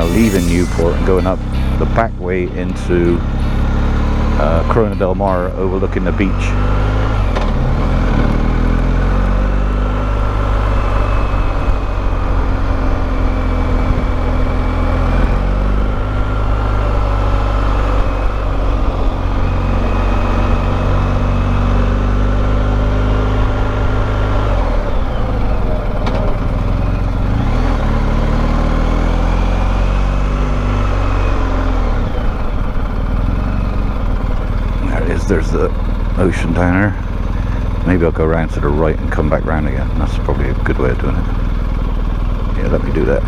leaving Newport and going up the back way into Corona del Mar, overlooking the beach. There's the ocean down there. Maybe I'll go around to the right and come back round again. That's probably a good way of doing it. Yeah, let me do that.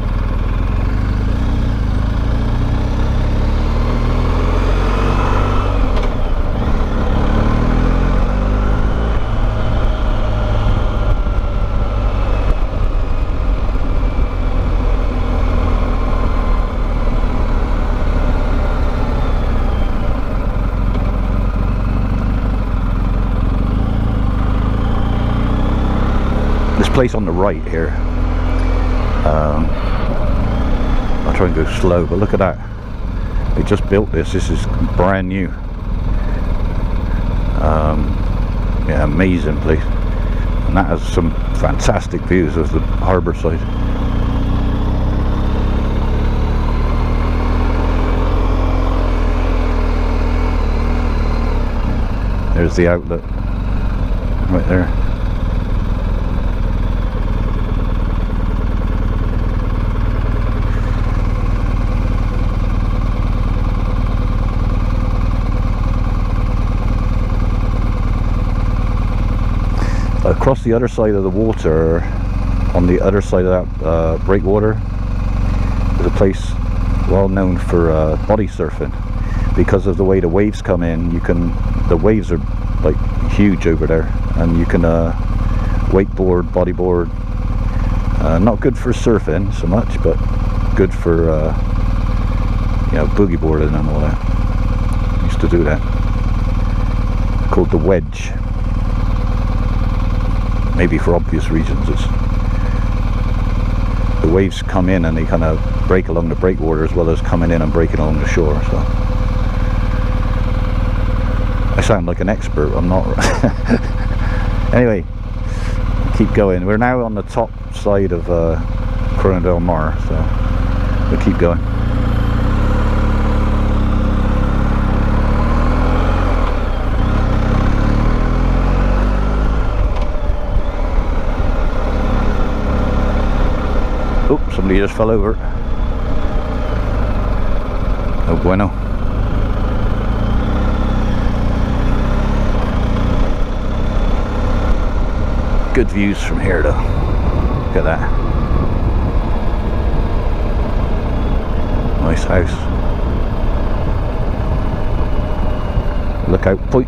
Place on the right here, I'll try and go slow, but look at that, they just built this is brand new. Yeah, amazing place, and that has some fantastic views of the harbour side. There's the outlet right there. Across the other side of the water, on the other side of that breakwater, is a place well known for body surfing. Because of the way the waves come in, the waves are like huge over there, and you can wakeboard, bodyboard. Not good for surfing so much, but good for you know, boogie boarding and all that. Used to do that. Called the wedge. Maybe for obvious reasons. It's the waves come in and they kind of break along the breakwater as well as coming in and breaking along the shore. So I sound like an expert. I'm not. Anyway, keep going. We're now on the top side of Corona del Mar, so we'll keep going. Oh, somebody just fell over. Oh bueno. Good views from here though. Look at that. Nice house. Lookout point.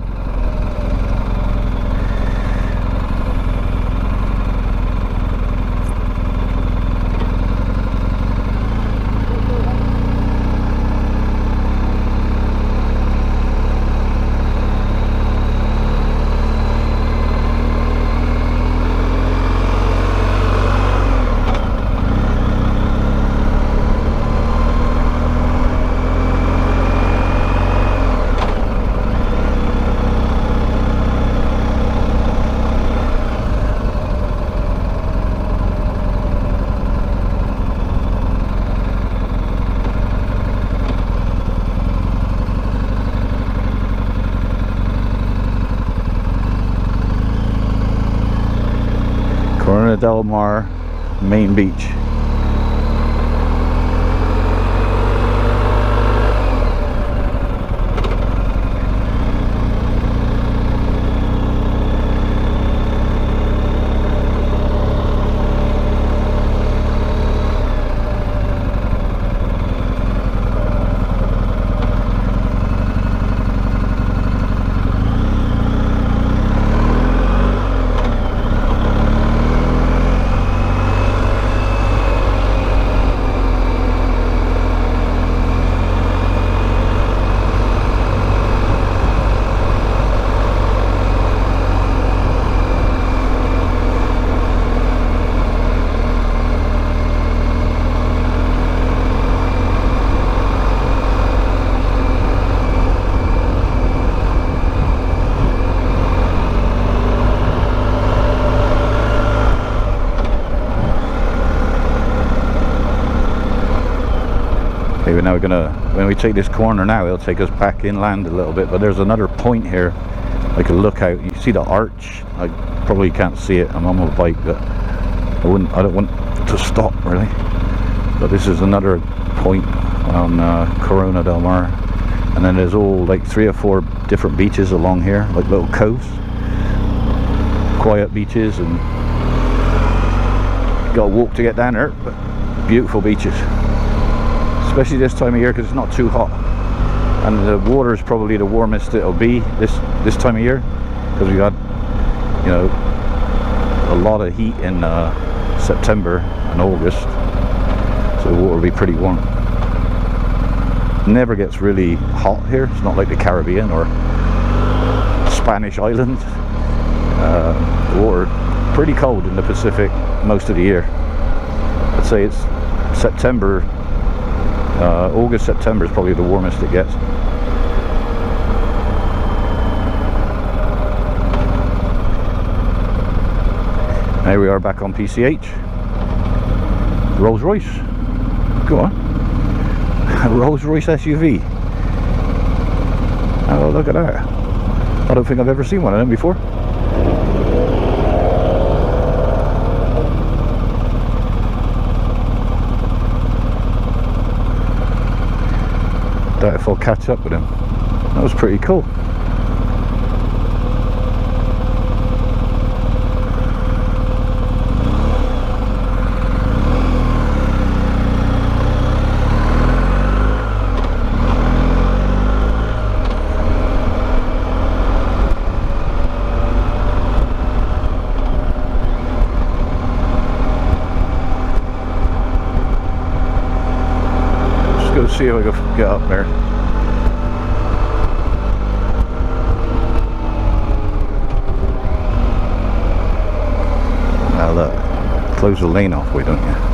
Corona del Mar, main beach. now gonna, when we take this corner now, it'll take us back inland a little bit, but there's another point here, like a lookout. You see the arch? I probably can't see it, I'm on my bike, but I don't want to stop really. But this is another point on Corona del Mar, and then there's all like 3 or 4 different beaches along here, like little coves, quiet beaches, and you gotta walk to get down there, but beautiful beaches, especially this time of year because it's not too hot, and the water is probably the warmest it'll be this time of year, because we got, you know, a lot of heat in September and August, so the water will be pretty warm. Never gets really hot here. It's not like the Caribbean or Spanish islands. The water pretty cold in the Pacific most of the year. I'd say it's September, August, September is probably the warmest it gets. There we are back on PCH. Rolls Royce. Go on. Rolls Royce SUV. Oh, look at that. I don't think I've ever seen one of them before. Doubt if I'll catch up with him. That was pretty cool. See if I can get up there. Now look, close the lane off, why don't you?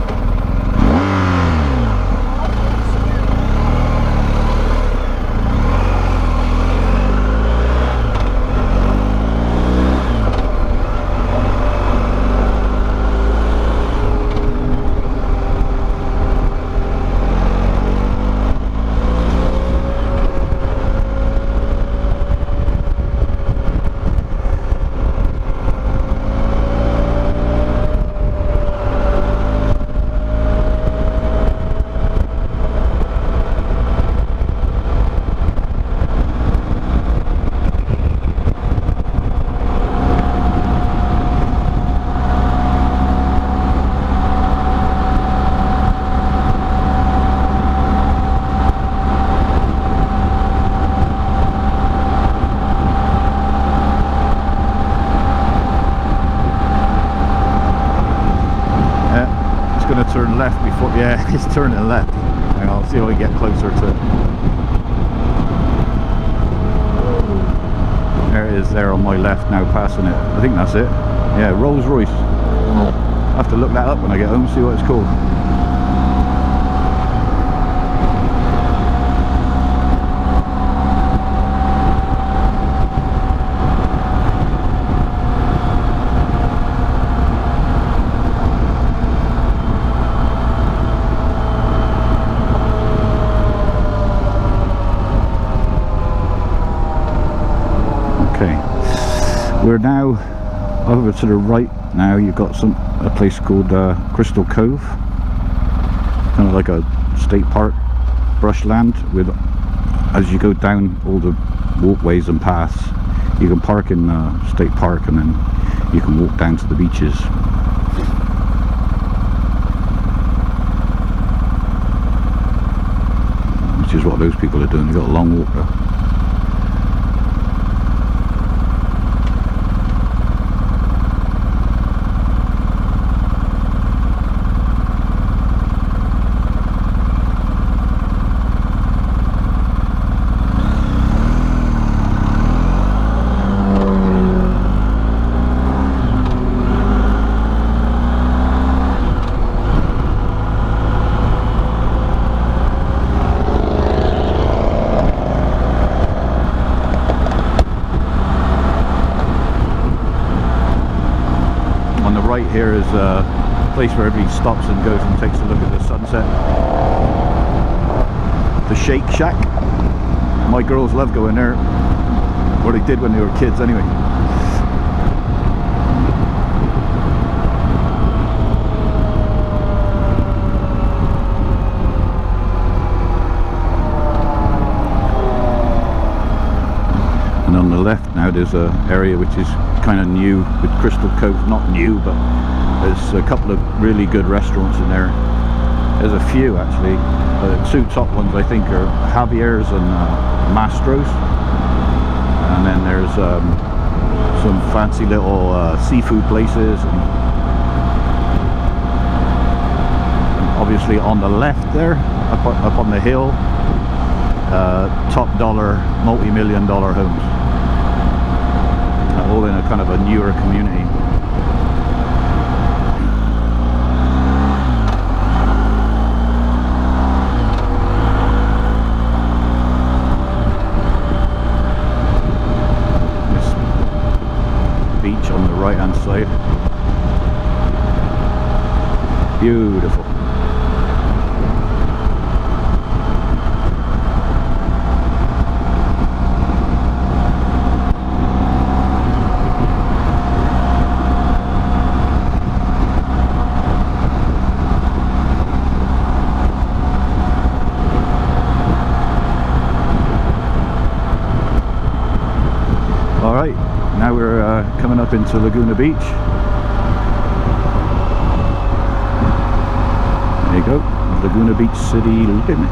Turn left before, yeah, he's turning left. Hang on, I'll see if we get closer to it. There it is, there on my left now, passing it. I think that's it. Yeah, Rolls Royce. I'll have to look that up when I get home, see what it's called. We're now over to the right now. You've got a place called Crystal Cove, kind of like a state park brushland with, as you go down all the walkways and paths, you can park in state park and then you can walk down to the beaches. Which is what those people are doing. They've got a long walk there. Here is a place where everybody stops and goes and takes a look at the sunset. the Shake Shack. My girls love going there, or they did when they were kids anyway. And on the left now there's an area which is kind of new with Crystal Cove. Not new, but there's a couple of really good restaurants in there. There's a few actually. The two top ones I think are Javier's and Mastro's. And then there's some fancy little seafood places. And obviously on the left there, up on the hill, top dollar, multi-million dollar homes. All in a kind of a newer community. This beach on the right hand side. Beautiful. Alright, now we're coming up into Laguna Beach. There you go, Laguna Beach city limit.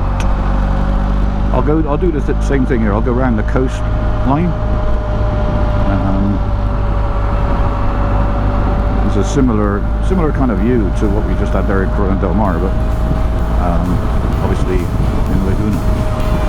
I'll do the same thing here. I'll go around the coastline. There's a similar kind of view to what we just had there in Corona del Mar, but obviously in Laguna.